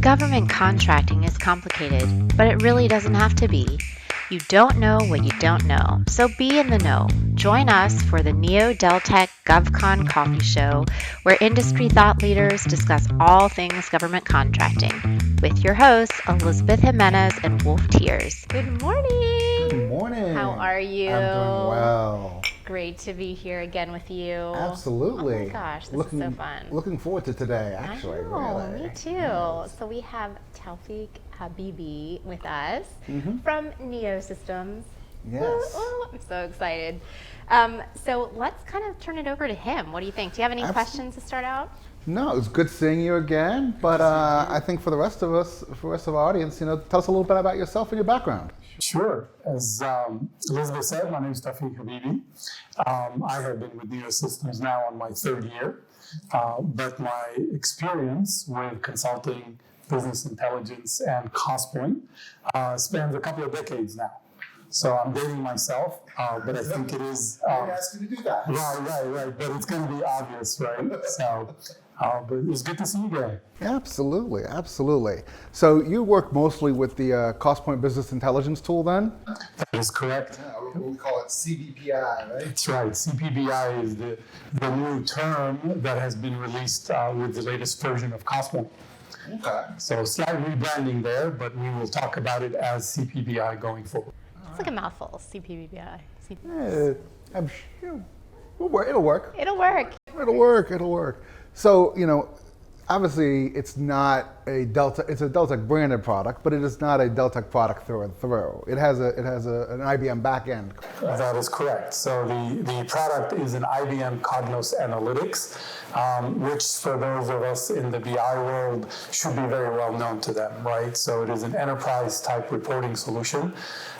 Government contracting is complicated, but it really doesn't have to be. You don't know what you don't know, so be in the know. Join us for the Deltek GovCon coffee show, where industry thought leaders discuss all things government contracting, with your hosts, Elizabeth Jimenez and Wolf Thiers. Good morning! Good morning! How are you? I'm doing well. Great to be here again with you. Absolutely. Oh my gosh, this is so fun. Looking forward to today, actually. I know, really. me too. Yes. So we have Taufiq Habibi with us from NeoSystems. Yes. I'm so excited. So let's kind of turn it over to him. What do you think? Do you have any questions to start out? No, it's good seeing you again. But I think for the rest of us, for the rest of our audience, tell us a little bit about yourself and your background. Sure. As Elizabeth said, my name is Taufiq Habibi. I have been with NeoSystems now on my third year, but my experience with consulting, business intelligence, and Costpoint spans a couple of decades now. So I'm dating myself, but I think it is... I asked you to do that. Right. But it's going to be obvious, right? So, but it was good to see you again. Absolutely. So you work mostly with the Costpoint Business Intelligence tool then? That is correct. Yeah, we call it CPBI, right? That's right. CPBI is the new term that has been released with the latest version of Costpoint. Okay. So slight rebranding there, but we will talk about it as CPBI going forward. It's like a mouthful, CPBI. I'm sure it'll work. It'll work. So, obviously it's not a Deltek, it's a Deltek branded product, but it is not a Deltek product through and through. It has an IBM backend. That is correct. So the product is an IBM Cognos Analytics, which for those of us in the BI world should be very well known to them, right? So it is an enterprise type reporting solution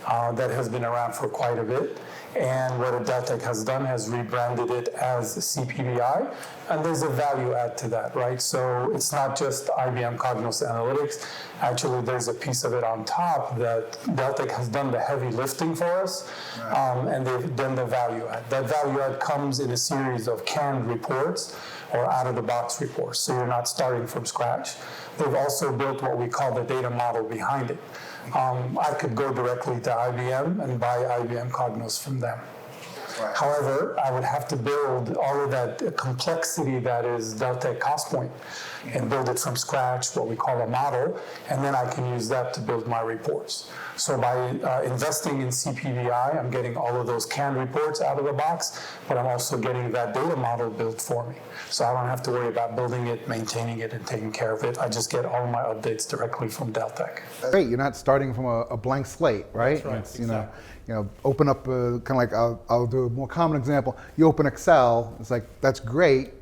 that has been around for quite a bit. And what Deltek has done has rebranded it as CPBI, and there's a value add to that, right? So it's not just IBM Cognos Analytics. Actually, there's a piece of it on top that Deltek has done the heavy lifting for us, and they've done the value add. That value add comes in a series of canned reports or out-of-the-box reports, so you're not starting from scratch. They've also built what we call the data model behind it. I could go directly to IBM and buy IBM Cognos from them. Right. However, I would have to build all of that complexity that is Deltek Costpoint and build it from scratch, what we call a model, and then I can use that to build my reports. So by investing in CPBI, I'm getting all of those canned reports out of the box, but I'm also getting that data model built for me. So I don't have to worry about building it, maintaining it, and taking care of it. I just get all my updates directly from Deltek. Great, you're not starting from a blank slate, right? That's right, it's, exactly. Open up kind of like, I'll do a more common example. You open Excel, it's like, that's great.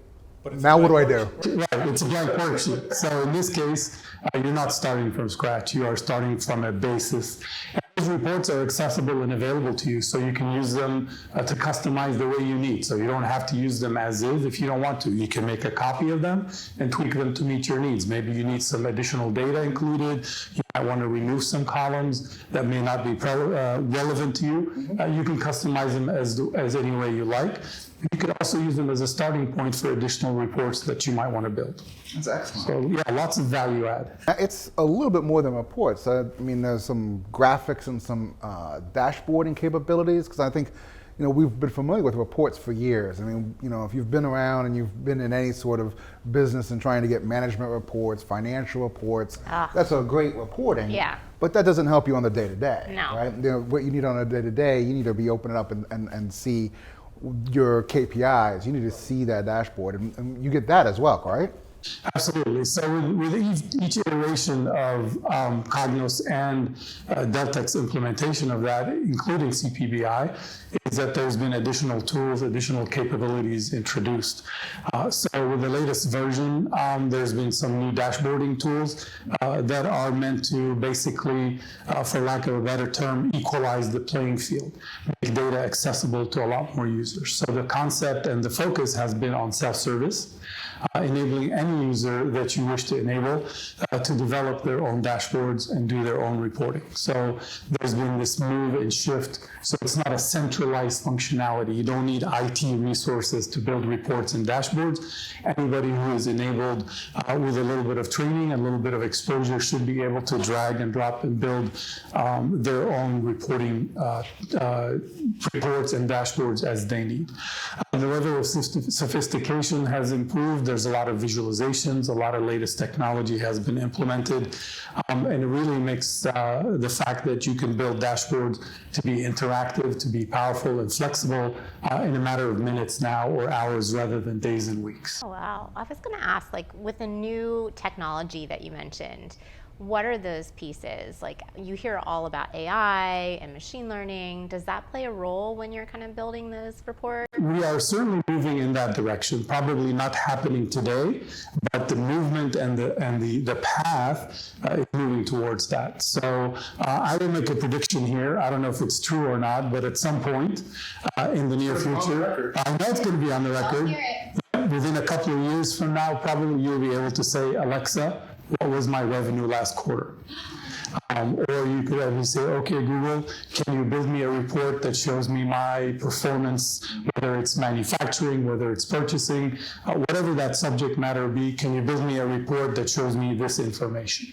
Now what do I do? Right, it's a blank worksheet. So in this case, you're not starting from scratch. You are starting from a basis. And those reports are accessible and available to you, so you can use them to customize the way you need. So you don't have to use them as is if you don't want to. You can make a copy of them and tweak them to meet your needs. Maybe you need some additional data included. You might want to remove some columns that may not be relevant to you. You can customize them as any way you like. You could also use them as a starting point for additional reports that you might want to build. That's excellent. So yeah, lots of value add. It's a little bit more than reports. I mean, there's some graphics and some dashboarding capabilities, because I think, we've been familiar with reports for years. I mean, if you've been around and you've been in any sort of business and trying to get management reports, financial reports, that's a great reporting. Yeah. But that doesn't help you on the day-to-day, No. right? What you need on a day-to-day, you need to be opening up and see your KPIs. You need to see that dashboard, and you get that as well, right? Absolutely. So with each iteration of Cognos and Deltek's implementation of that, including CPBI, is that there's been additional tools, additional capabilities introduced. So with the latest version, there's been some new dashboarding tools that are meant to basically, for lack of a better term, equalize the playing field, make data accessible to a lot more users. So the concept and the focus has been on self-service, enabling any user that you wish to enable to develop their own dashboards and do their own reporting. So there's been this move and shift. So it's not a centralized functionality. You don't need IT resources to build reports and dashboards. Anybody who is enabled with a little bit of training, a little bit of exposure should be able to drag and drop and build their own reporting reports and dashboards as they need. The level of sophistication has improved. There's a lot of visualizations, a lot of latest technology has been implemented, and it really makes the fact that you can build dashboards to be interactive, to be powerful and flexible in a matter of minutes now or hours rather than days and weeks. Oh, wow. I was going to ask, like, with the new technology that you mentioned, what are those pieces? Like, you hear all about AI and machine learning. Does that play a role when you're kind of building those reports? We are certainly moving in that direction. Probably not happening today, but the movement and the path is moving towards that. So I will make a prediction here. I don't know if it's true or not, but at some point in the near future, I know it's going to be on the record. Within a couple of years from now, probably you'll be able to say, Alexa, what was my revenue last quarter? Or you could even say, okay, Google, can you build me a report that shows me my performance, whether it's manufacturing, whether it's purchasing, whatever that subject matter be, can you build me a report that shows me this information?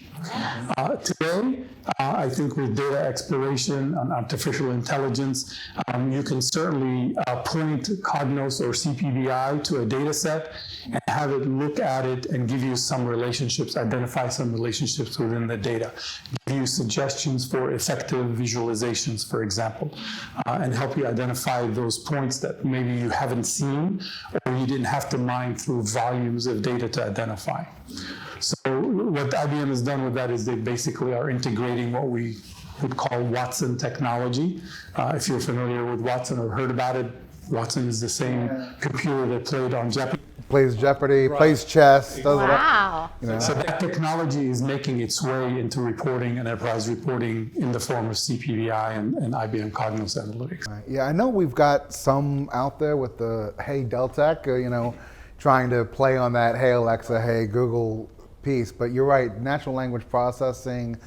Today, I think with data exploration and artificial intelligence, you can certainly point Cognos or CPBI to a data set and have it look at it and give you some relationships, identify some relationships within the data, give you suggestions for effective visualizations, for example, and help you identify those points that maybe you haven't seen or you didn't have to mine through volumes of data to identify. So what IBM has done with that is they basically are integrating what we would call Watson technology. If you're familiar with Watson or heard about it, Watson is the same computer that played on Jeopardy. Plays Jeopardy, plays chess, does Wow. it. You know. So that technology is making its way into reporting, enterprise reporting, in the form of CPBI and IBM Cognos Analytics. Yeah, I know we've got some out there with the Hey Deltek, trying to play on that Hey Alexa, Hey Google piece, but you're right, natural language processing,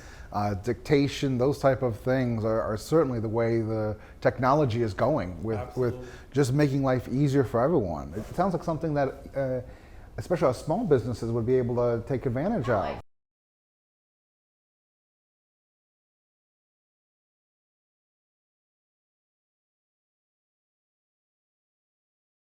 dictation, those type of things are certainly the way the technology is going with just making life easier for everyone. It sounds like something that especially our small businesses would be able to take advantage of.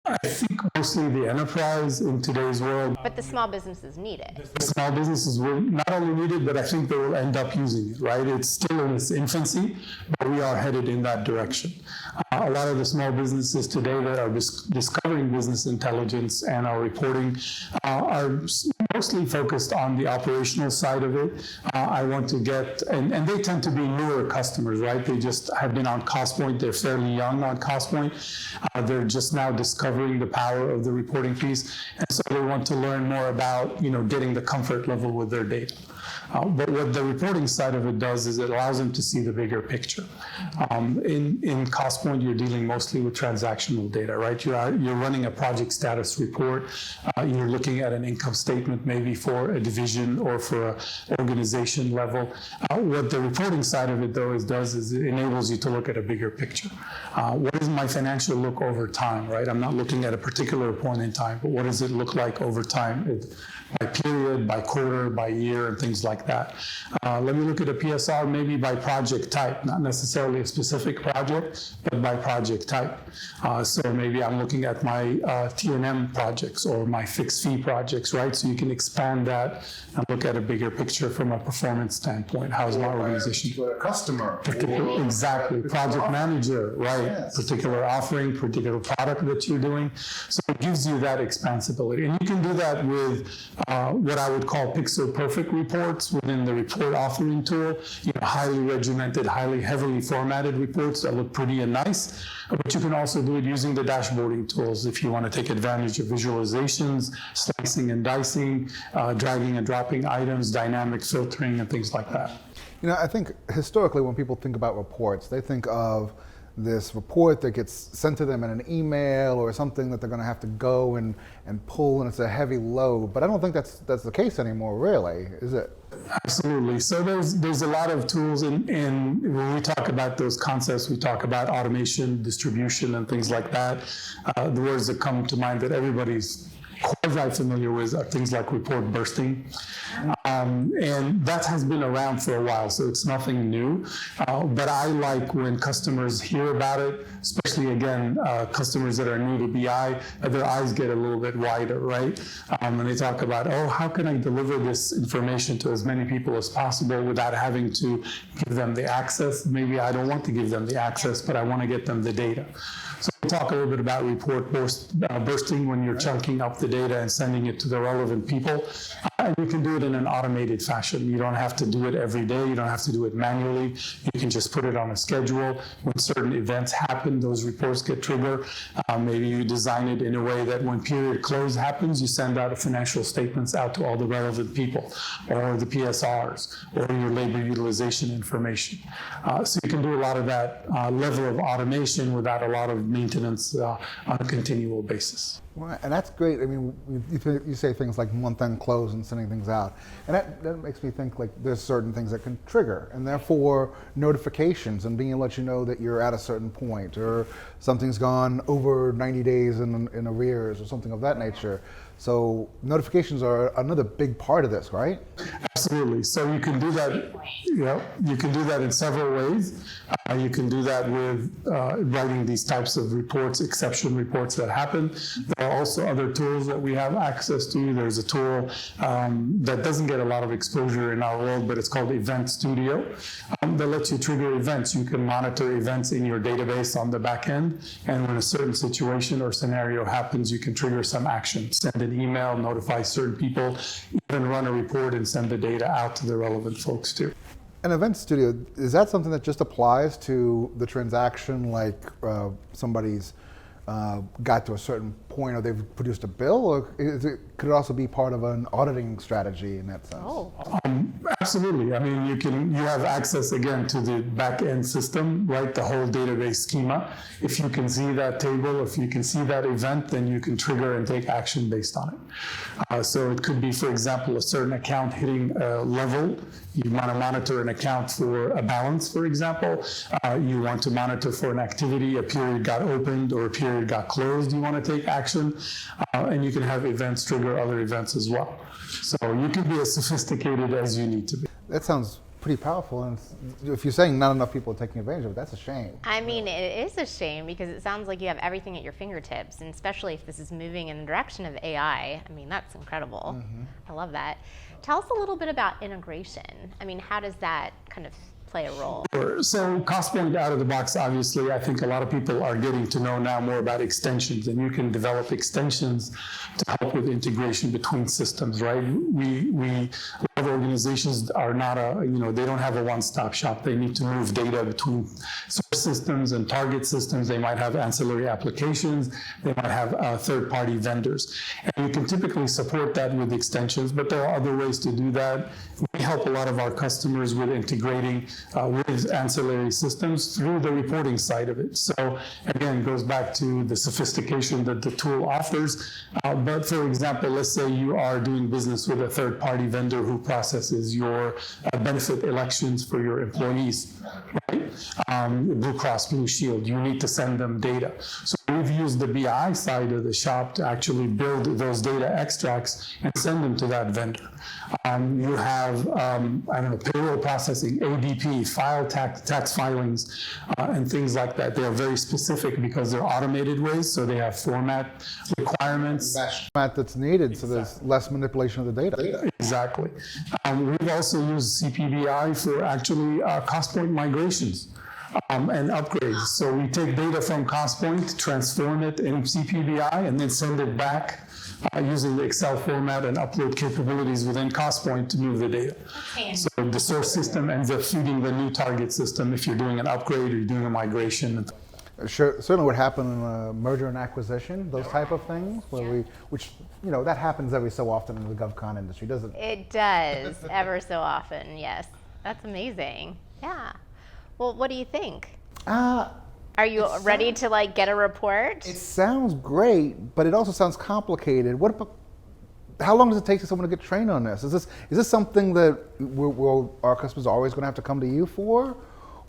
I think mostly the enterprise in today's world. But the small businesses need it. The small businesses will not only need it, but I think they will end up using it, right? It's still in its infancy, but we are headed in that direction. A lot of the small businesses today that are discovering business intelligence and are reporting are mostly focused on the operational side of it. I want to get, and they tend to be newer customers, right? They just have been on Costpoint. They're fairly young on Costpoint. They're just now discovering the power of the reporting piece, and so they want to learn more about getting the comfort level with their data. But what the reporting side of it does is it allows them to see the bigger picture. In Costpoint, you're dealing mostly with transactional data, right? You're running a project status report. You're looking at an income statement maybe for a division or for an organization level. What the reporting side of it, though, does is it enables you to look at a bigger picture. What is my financial look over time, right? I'm not looking at a particular point in time, but what does it look like over time? By period, by quarter, by year, and things like that. Let me look at a PSR maybe by project type, not necessarily a specific project, but by project type. So maybe I'm looking at my T&M projects or my fixed fee projects, right? So you can expand that and look at a bigger picture from a performance standpoint. How's my organization? To a customer. Exactly. Project manager, right? Yes. Particular offering, particular product that you're doing. So it gives you that expansibility. And you can do that with what I would call pixel perfect reports within the report authoring tool, highly regimented, heavily formatted reports that look pretty and nice. But you can also do it using the dashboarding tools if you want to take advantage of visualizations, slicing and dicing, dragging and dropping items, dynamic filtering, and things like that. I think historically when people think about reports, they think of this report that gets sent to them in an email or something that they're going to have to go and pull, and it's a heavy load. But I don't think that's the case anymore, really, is it? Absolutely. So there's a lot of tools in when we talk about those concepts, we talk about automation, distribution, and things like that. The words that come to mind that everybody's quasi-familiar with are things like report bursting. And that has been around for a while, so it's nothing new. But I like when customers hear about it, especially, again, customers that are new to BI, their eyes get a little bit wider, right? And they talk about, oh, how can I deliver this information to as many people as possible without having to give them the access? Maybe I don't want to give them the access, but I want to get them the data. So we'll talk a little bit about report bursting when you're chunking up the data and sending it to the relevant people. And you can do it in an automated fashion. You don't have to do it every day. You don't have to do it manually. You can just put it on a schedule. When certain events happen, those reports get triggered. Maybe you design it in a way that when period close happens, you send out financial statements out to all the relevant people, or the PSRs, or your labor utilization information. So you can do a lot of that level of automation without a lot of maintenance on a continual basis. Right, and that's great. I mean, you say things like month-end close and sending things out, and that makes me think like there's certain things that can trigger, and therefore notifications and being able to let you know that you're at a certain point, or something's gone over 90 days in arrears, or something of that nature. So notifications are another big part of this, right? Absolutely. So you can do that. You can do that in several ways. You can do that with writing these types of reports, exception reports that happen. There are also other tools that we have access to. There's a tool that doesn't get a lot of exposure in our world, but it's called Event Studio that lets you trigger events. You can monitor events in your database on the back end, and when a certain situation or scenario happens, you can trigger some action. Send an email, notify certain people, even run a report and send the data out to the relevant folks too. An Event Studio, is that something that just applies to the transaction, like somebody's got to a certain point or they've produced a bill, or could it also be part of an auditing strategy in that sense? Oh. Absolutely. I mean, you have access again to the back-end system, right? The whole database schema. If you can see that table, if you can see that event, then you can trigger and take action based on it. So it could be, for example, a certain account hitting a level. You want to monitor an account for a balance, for example. You want to monitor for an activity, a period got opened or a period got closed. You want to take action. And you can have events trigger other events as well. So you can be as sophisticated as you need to be. That sounds pretty powerful. And if you're saying not enough people are taking advantage of it, that's a shame. I mean, it is a shame because it sounds like you have everything at your fingertips, and especially if this is moving in the direction of AI. I mean, that's incredible. Mm-hmm. I love that. Tell us a little bit about integration. I mean, how does that kind of play a role? Sure. So Costpoint out of the box, obviously, I think a lot of people are getting to know now more about extensions, and you can develop extensions to help with integration between systems, right? A lot of organizations are not they don't have a one-stop shop. They need to move data between source systems and target systems. They might have ancillary applications. They might have third-party vendors. And you can typically support that with extensions, but there are other ways to do that. We help a lot of our customers with integrating with ancillary systems through the reporting side of it. So again, it goes back to the sophistication that the tool offers. But for example, let's say you are doing business with a third-party vendor who processes your benefit elections for your employees, right? Blue Cross Blue Shield, you need to send them data. So we've used the BI side of the shop to actually build those data extracts and send them to that vendor. You have, payroll processing, ADP, file tax filings, and things like that. They are very specific because they're automated ways, so they have format requirements. Format that's needed, so there's less manipulation of the data. Exactly. We've also used CPBI for actually Costpoint migrations. And upgrades. So we take data from Costpoint, transform it in CPBI, and then send it back using the Excel format and upload capabilities within Costpoint to move the data. Okay. So the source system ends up feeding the new target system if you're doing an upgrade or you're doing a migration. Sure, certainly what happened in a merger and acquisition, those type of things, which that happens every so often in the GovCon industry, doesn't it? It does, ever so often, yes. That's amazing. Yeah. Well, what do you think? Are you ready to like get a report? It sounds great, but it also sounds complicated. What about, how long does it take for someone to get trained on this? Is this something that our customers are always going to have to come to you for,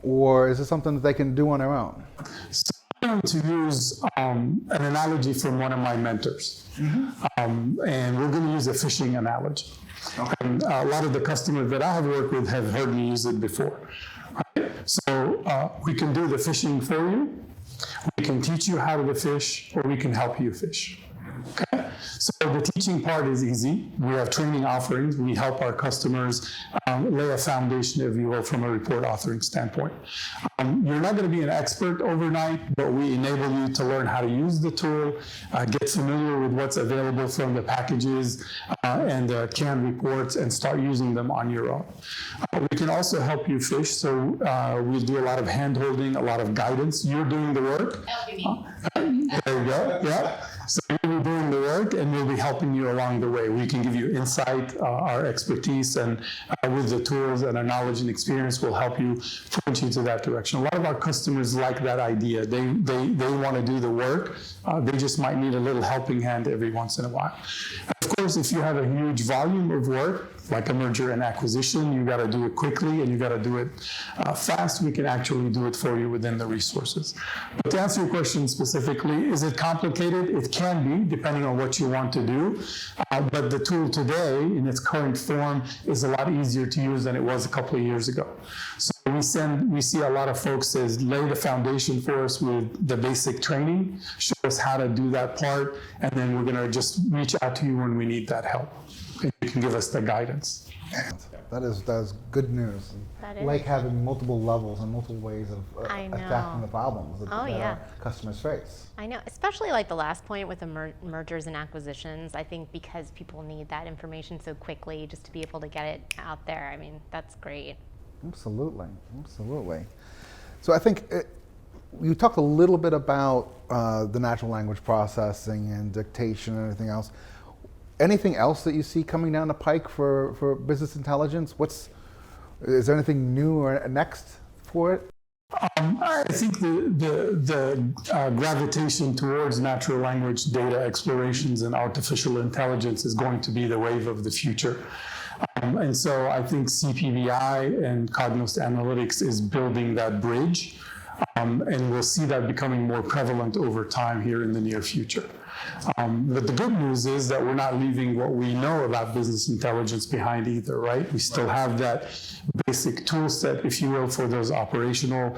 or is this something that they can do on their own? So I'm going to use an analogy from one of my mentors, and we're going to use a fishing analogy. Okay. And a lot of the customers that I have worked with have heard me use it before. Right? So we can do the fishing for you, we can teach you how to fish, or we can help you fish. Okay? So the teaching part is easy. We have training offerings. We help our customers lay a foundation, if you will, from a report authoring standpoint. You're not going to be an expert overnight, but we enable you to learn how to use the tool, get familiar with what's available from the packages and the canned reports, and start using them on your own. We can also help you fish, so we do a lot of hand-holding, a lot of guidance. You're doing the work. There you go, yeah. So you'll be doing the work, and we'll be helping you along the way. We can give you insight, our expertise, and with the tools and our knowledge and experience will help you point you to that direction. A lot of our customers like that idea. They want to do the work. They just might need a little helping hand every once in a while. Of course, if you have a huge volume of work, like a merger and acquisition, you got to do it quickly and you got to do it fast. We can actually do it for you within the resources. But to answer your question specifically, is it complicated? It can be, depending on what you want to do. But the tool today, in its current form, is a lot easier to use than it was a couple of years ago. So we see a lot of folks as lay the foundation for us with the basic training, show us how to do that part, and then we're going to just reach out to you when we need that help. And you can give us the guidance. That is good news. That is. Like having multiple levels and multiple ways of attacking the problems that our customers face. I know, especially like the last point with the mergers and acquisitions. I think because people need that information so quickly, just to be able to get it out there. I mean, that's great. Absolutely, absolutely. So I think you talked a little bit about the natural language processing and dictation and everything else. Anything else that you see coming down the pike for business intelligence? Is there anything new or next for it? I think the gravitation towards natural language data explorations and artificial intelligence is going to be the wave of the future. And so I think CPBI and Cognos Analytics is building that bridge. And we'll see that becoming more prevalent over time here in the near future. But the good news is that we're not leaving what we know about business intelligence behind either, right? We still have that basic tool set, if you will, for those operational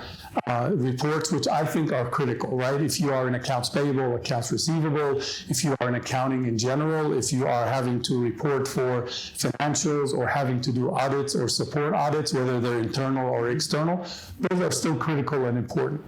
reports, which I think are critical, right? If you are in accounts payable, accounts receivable, if you are in accounting in general, if you are having to report for financials or having to do audits or support audits, whether they're internal or external, those are still critical and important.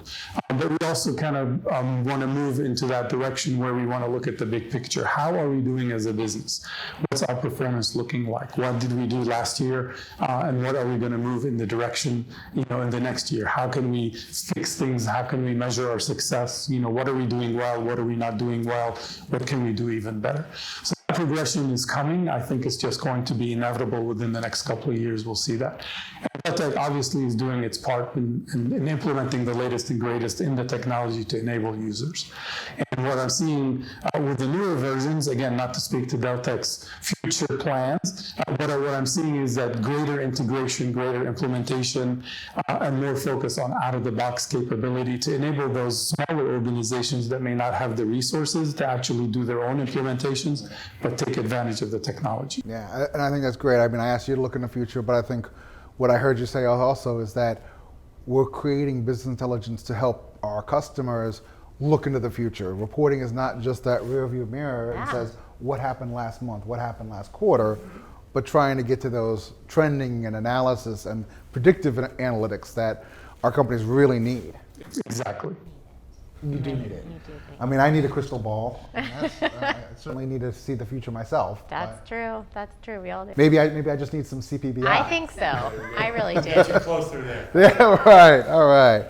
But we also kind of want to move into that direction where we want to look at the big picture. How are we doing as a business? What's our performance looking like? What did we do last year? And what are we going to move in the direction, in the next year? How can we fix things? How can we measure our success? What are we doing well? What are we not doing well? What can we do even better? So that progression is coming. I think it's just going to be inevitable within the next couple of years. We'll see that. And Deltek obviously is doing its part in implementing the latest and greatest in the technology to enable users. And what I'm seeing with the newer versions, again, not to speak to Deltek's future plans, but what I'm seeing is that greater integration, greater implementation, and more focus on out-of-the-box capability to enable those smaller organizations that may not have the resources to actually do their own implementations, but take advantage of the technology. Yeah, and I think that's great. I mean, I asked you to look in the future, but I think what I heard you say also is that we're creating business intelligence to help our customers look into the future. Reporting is not just that rearview mirror and says what happened last month, what happened last quarter, but trying to get to those trending and analysis and predictive analytics that our companies really need. Exactly. You do need it. I mean, I need a crystal ball. I certainly need to see the future myself. That's true. That's true. We all do. Maybe I just need some CPBI. I think so. I really do. You're closer there. Yeah, right. All right.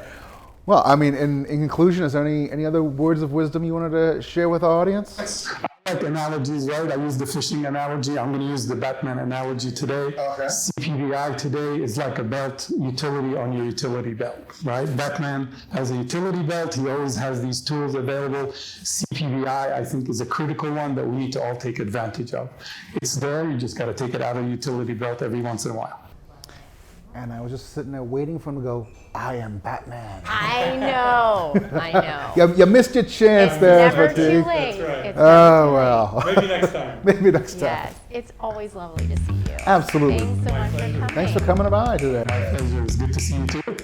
Well, I mean, in conclusion, is there any other words of wisdom you wanted to share with our audience? like analogies, right? I use the fishing analogy. I'm going to use the Batman analogy today. Okay. CPBI today is like a belt utility on your utility belt, right? Batman has a utility belt. He always has these tools available. CPBI, I think, is a critical one that we need to all take advantage of. It's there. You just got to take it out of the utility belt every once in a while. And I was just sitting there waiting for him to go, I am Batman. I know. You missed your chance there, Never too Fatigue. late. That's right. It's Oh, never too late. well. Maybe next time. Maybe next time. Yes, it's always lovely to see you. Absolutely. Thanks so much for coming. Thanks for coming by today. My pleasure. It's good to see you too.